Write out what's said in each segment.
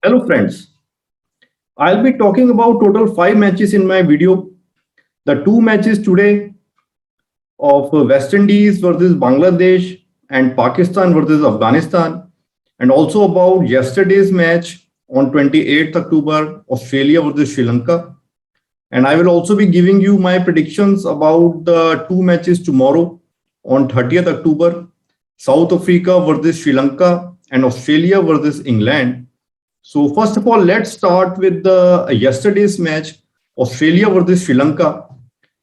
Hello friends, I'll be talking about total 5 matches in my video. The two matches today of West Indies versus Bangladesh and Pakistan versus Afghanistan, and also about yesterday's match on 28th October, Australia versus Sri Lanka. And I will also be giving you my predictions about the two matches tomorrow on 30th October, South Africa versus Sri Lanka and Australia versus England. So first of all, let's start with the yesterday's match, Australia versus Sri Lanka,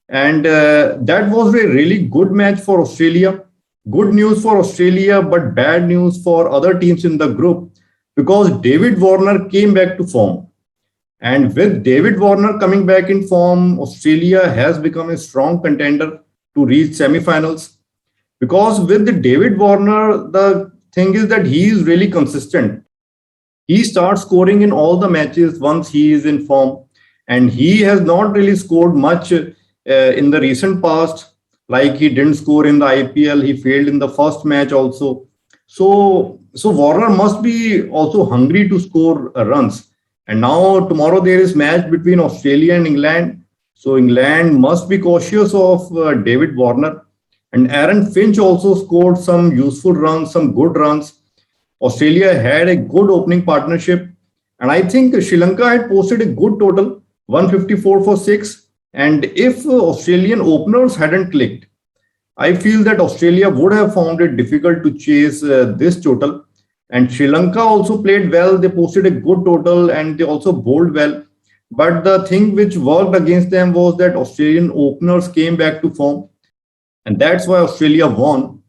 and that was a really good match for Australia. Good news for Australia, but bad news for other teams in the group because David Warner came back to form. And with David Warner coming back in form, Australia has become a strong contender to reach semi-finals. Because with the David Warner, the thing is that he is really consistent. He starts scoring in all the matches once he is in form, and he has not really scored much in the recent past. Like he didn't score in the IPL, he failed in the first match also. So Warner must be also hungry to score runs. And now tomorrow there is match between Australia and England. So England must be cautious of David Warner. And Aaron Finch also scored some useful runs, some good runs. Australia had a good opening partnership, and I think Sri Lanka had posted a good total 154 for 6. And if Australian openers hadn't clicked, I feel that Australia would have found it difficult to chase this total. And Sri Lanka also played well, they posted a good total and they also bowled well. But the thing which worked against them was that Australian openers came back to form, and that's why Australia won.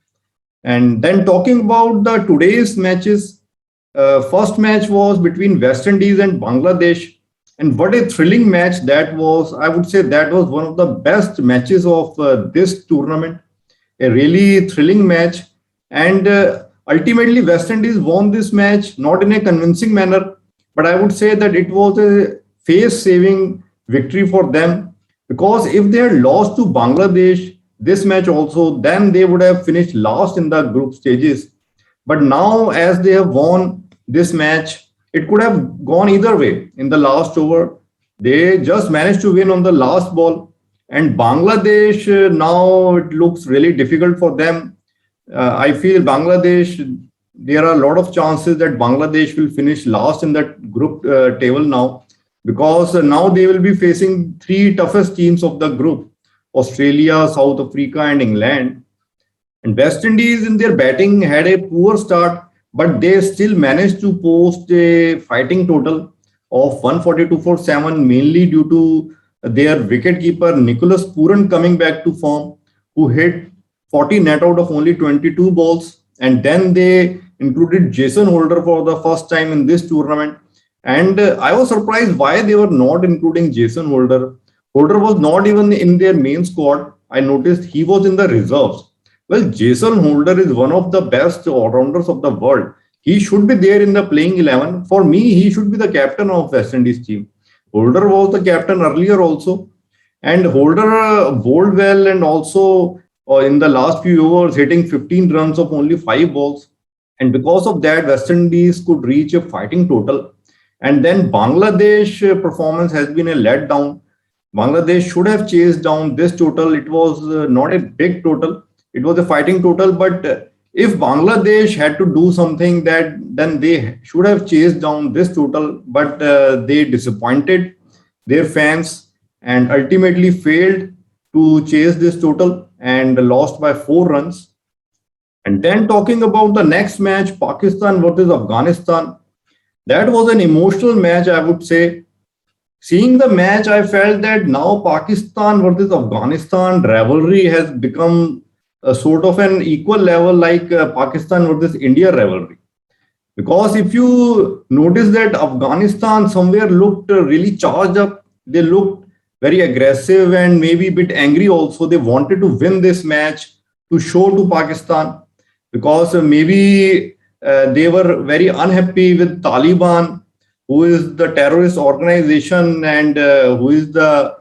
And then talking about the today's matches, first match was between West Indies and Bangladesh, and what a thrilling match that was! I would say that was one of the best matches of this tournament. A really thrilling match, and ultimately West Indies won this match not in a convincing manner, but I would say that it was a face-saving victory for them because if they had lost to Bangladesh this match also, then they would have finished last in the group stages. But now, as they have won this match, it could have gone either way in the last over. They just managed to win on the last ball. And Bangladesh, now it looks really difficult for them. I feel Bangladesh, there are a lot of chances that Bangladesh will finish last in that group table now because now they will be facing three toughest teams of the group: Australia, South Africa, and England. And West Indies in their batting had a poor start, but they still managed to post a fighting total of 142 for 7, mainly due to their wicketkeeper Nicholas Puran coming back to form, who hit 40 net out of only 22 balls. And then they included Jason Holder for the first time in this tournament. And I was surprised why they were not including Jason Holder. Holder was not even in their main squad. I noticed he was in the reserves. Well, Jason Holder is one of the best all-rounders of the world. He should be there in the playing 11. For me, he should be the captain of West Indies team. Holder was the captain earlier also. And Holder bowled well and also in the last few overs hitting 15 runs of only 5 balls. And because of that, West Indies could reach a fighting total. And then Bangladesh performance has been a letdown. Bangladesh should have chased down this total. It was not a big total. It was a fighting total. But if Bangladesh had to do something, that then they should have chased down this total. But they disappointed their fans and ultimately failed to chase this total and lost by 4 runs. And then talking about the next match, Pakistan versus Afghanistan, that was an emotional match, I would say. Seeing the match, I felt that now Pakistan versus Afghanistan rivalry has become a sort of an equal level like Pakistan versus India rivalry. Because if you notice that Afghanistan somewhere looked really charged up, they looked very aggressive and maybe a bit angry also. They wanted to win this match to show to Pakistan because maybe they were very unhappy with Taliban, who is the terrorist organization and who is the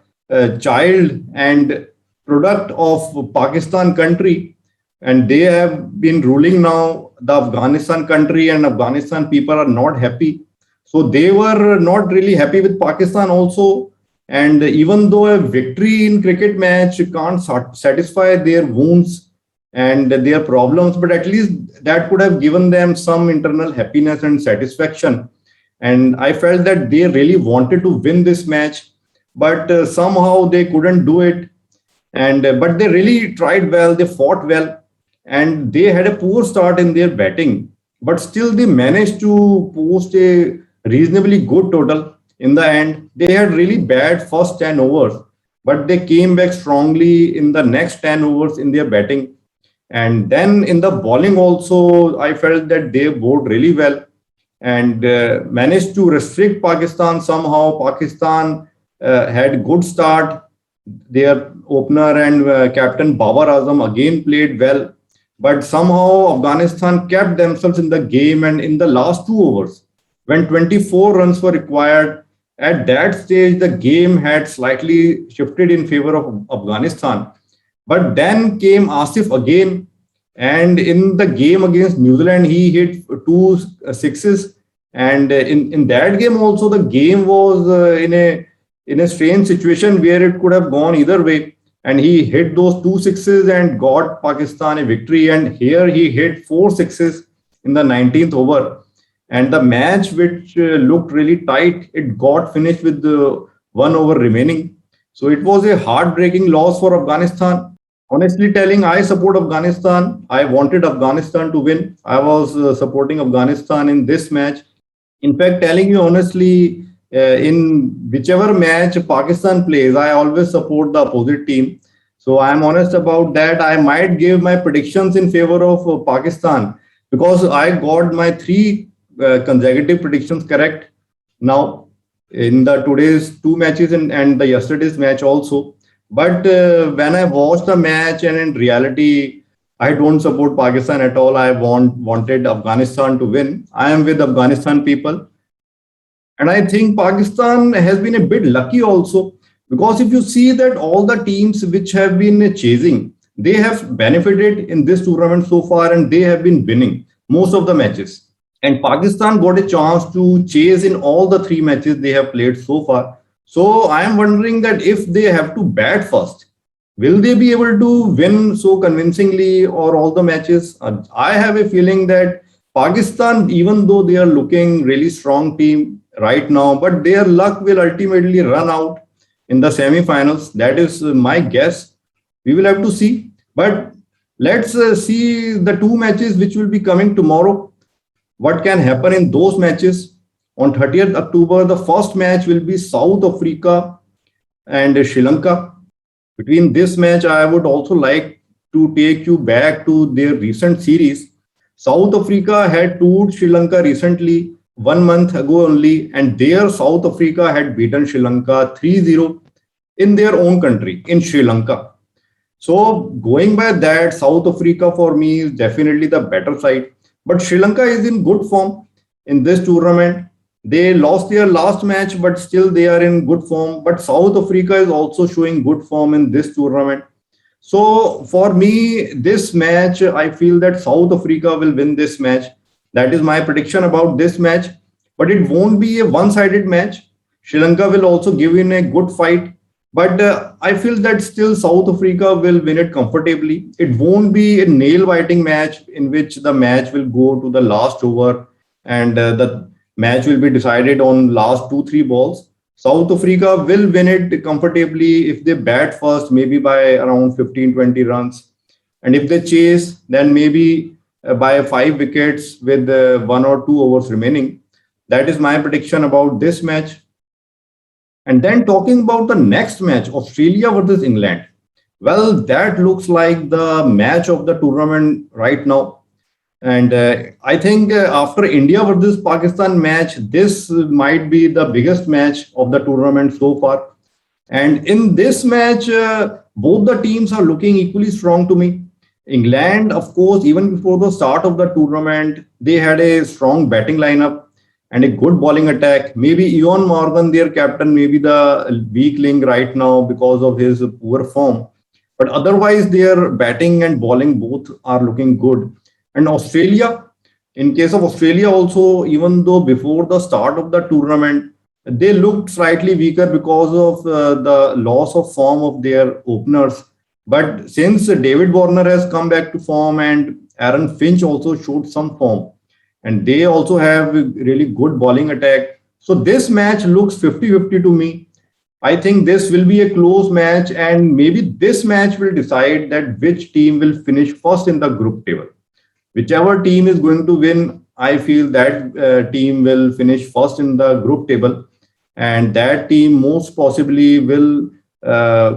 child and product of Pakistan country. And they have been ruling now the Afghanistan country, and Afghanistan people are not happy. So they were not really happy with Pakistan also. And even though a victory in cricket match can't satisfy their wounds and their problems, but at least that could have given them some internal happiness and satisfaction. And I felt that they really wanted to win this match, but somehow they couldn't do it. And but they really tried well, they fought well, and they had a poor start in their batting, but still they managed to post a reasonably good total. In the end, they had really bad first 10 overs, but they came back strongly in the next 10 overs in their batting. And then in the bowling also, I felt that they bowled really well and managed to restrict Pakistan somehow. Pakistan had good start. Their opener and captain Babar Azam again played well, but somehow Afghanistan kept themselves in the game. And in the last 2 overs, when 24 runs were required, at that stage the game had slightly shifted in favor of Afghanistan. But then came Asif again, and in the game against New Zealand, he hit two sixes. And in that game also, the game was in a strange situation where it could have gone either way. And he hit those two sixes and got Pakistan a victory. And here he hit four sixes in the 19th over. And the match, which looked really tight, it got finished with the 1 over remaining. So it was a heartbreaking loss for Afghanistan. Honestly telling, I support Afghanistan. I wanted Afghanistan to win. I was supporting Afghanistan in this match. In fact, telling you honestly, in whichever match Pakistan plays, I always support the opposite team. So I'm honest about that. I might give my predictions in favor of Pakistan because I got my three consecutive predictions correct now in the today's two matches and the yesterday's match also. But when I watched the match and in reality, I don't support Pakistan at all. I wanted Afghanistan to win. I am with Afghanistan people. And I think Pakistan has been a bit lucky also because if you see that all the teams which have been chasing, they have benefited in this tournament so far and they have been winning most of the matches. And Pakistan got a chance to chase in all the three matches they have played so far. So I am wondering that if they have to bat first, will they be able to win so convincingly or all the matches? I have a feeling that Pakistan, even though they are looking really strong team right now, but their luck will ultimately run out in the semi-finals. That is my guess. We will have to see. But let's see the two matches which will be coming tomorrow. What can happen in those matches? On 30th October, the first match will be South Africa and Sri Lanka. Between this match, I would also like to take you back to their recent series. South Africa had toured Sri Lanka recently, 1 month ago only, and there South Africa had beaten Sri Lanka 3-0 in their own country, in Sri Lanka. So going by that, South Africa for me is definitely the better side. But Sri Lanka is in good form in this tournament. They lost their last match, but still they are in good form. But South Africa is also showing good form in this tournament. So for me, this match, I feel that South Africa will win this match. That is my prediction about this match. But it won't be a one-sided match. Sri Lanka will also give in a good fight. But I feel that still South Africa will win it comfortably. It won't be a nail-biting match in which the match will go to the last over and the match will be decided on last 2 3 balls. South Africa will win it comfortably if they bat first, maybe by around 15 20 runs. And if they chase, then maybe by 5 wickets with 1 or 2 overs remaining. That is my prediction about this match. And then talking about the next match, Australia versus England. Well, that looks like the match of the tournament right now. And I think after India versus Pakistan match, this might be the biggest match of the tournament so far. And in this match, both the teams are looking equally strong to me. England, of course, even before the start of the tournament, they had a strong batting lineup and a good bowling attack. Maybe Ewan Morgan, their captain, may be the weak link right now because of his poor form. But otherwise, their batting and bowling both are looking good. And Australia, In case of Australia also, even though before the start of the tournament, they looked slightly weaker because of the loss of form of their openers. But since David Warner has come back to form and Aaron Finch also showed some form, and they also have really good bowling attack. So this match looks 50-50 to me. I think this will be a close match, and maybe this match will decide that which team will finish first in the group table. Whichever team is going to win, I feel that team will finish first in the group table, and that team most possibly will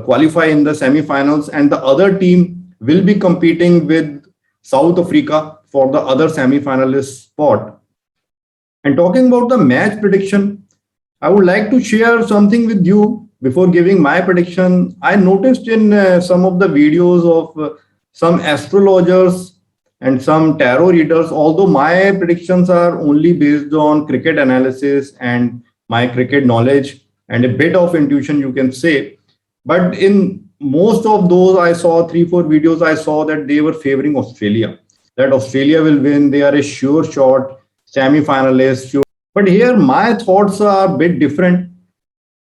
qualify in the semi-finals, and the other team will be competing with South Africa for the other semi-finalist spot. And talking about the match prediction, I would like to share something with you before giving my prediction. I noticed in some of the videos of some astrologers and some tarot readers, although my predictions are only based on cricket analysis and my cricket knowledge and a bit of intuition, you can say. But in most of those, I saw 3, 4 videos, I saw that they were favoring Australia, that Australia will win. They are a sure shot semi finalist. Sure. But here, my thoughts are a bit different.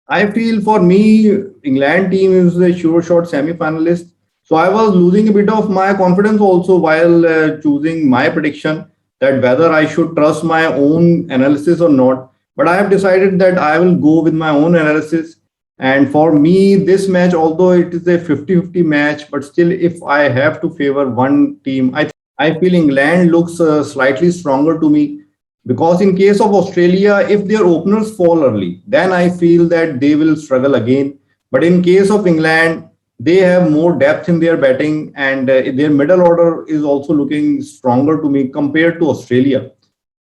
I feel for me, England team is a sure shot semi-finalist. So I was losing a bit of my confidence also while choosing my prediction that whether I should trust my own analysis or not. But I have decided that I will go with my own analysis. And for me, this match, although it is a 50-50 match, but still, if I have to favor one team, I feel England looks slightly stronger to me because in case of Australia, if their openers fall early, then I feel that they will struggle again. But in case of England, they have more depth in their batting, and their middle order is also looking stronger to me compared to Australia.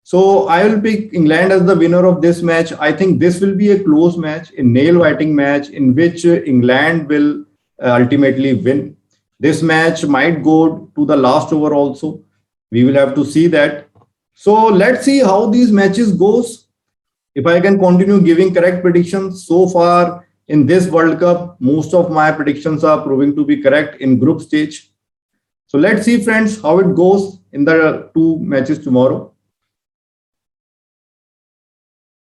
So I will pick England as the winner of this match. I think this will be a close match, a nail-biting match in which England will ultimately win. This match might go to the last over also. We will have to see that. So let's see how these matches goes. If I can continue giving correct predictions so far in this World Cup, most of my predictions are proving to be correct in group stage. So let's see, friends, how it goes in the two matches tomorrow.